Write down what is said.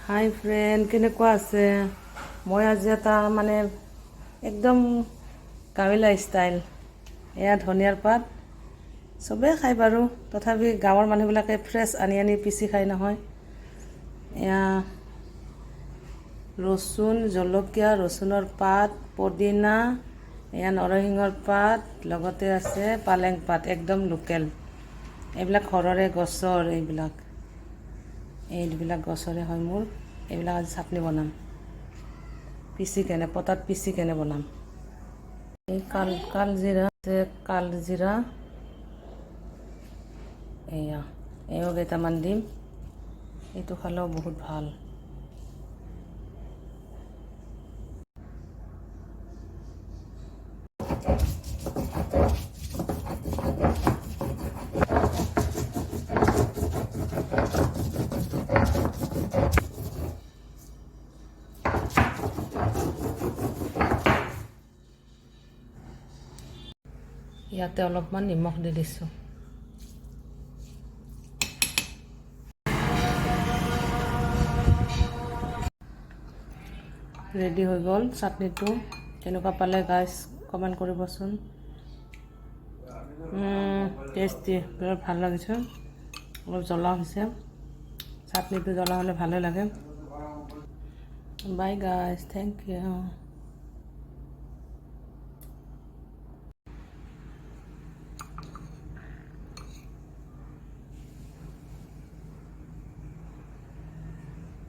হাই friend, কেনেকুৱা আছে? মই আজি এটা একদম গাঁৱলীয়া ষ্টাইল, এয়া ধনিয়াৰ পাত চবেই খায় বাৰু, তথাপি গাঁৱৰ মানুহবিলাকে ফ্ৰেছ আনি আনি পিচি খায় নহয়। এয়া ৰচুন, জলকীয়া, ৰচুনৰ পাত, পদিনা, এয়া নৰসিংহৰ পাত, লগতে আছে পালেং পাত, একদম লোকেল। এইবিলাক ঘৰৰে গছৰ, এইবিলাক গছৰে হয় মোৰ। এইবিলাক আজি চাটনি বনাম, পটাত পিচি কেনে বনাম। এই কালজিৰা আছে, কালজিৰা এও কেইটামান দিম। এইটো খালেও বহুত ভাল। ইয়াতে অলপমান নিমখ দি দিছোঁ। ৰেডি হৈ গ'ল চাটনিটো। কেনেকুৱা পালে গাইজ কমেণ্ট কৰিবচোন। টেষ্টি, বিৰাট ভাল লাগিছে। অলপ জ্বলা হৈছে, চাটনিটো জ্বলা হ'লে ভালে লাগে। Bye guys, thank U.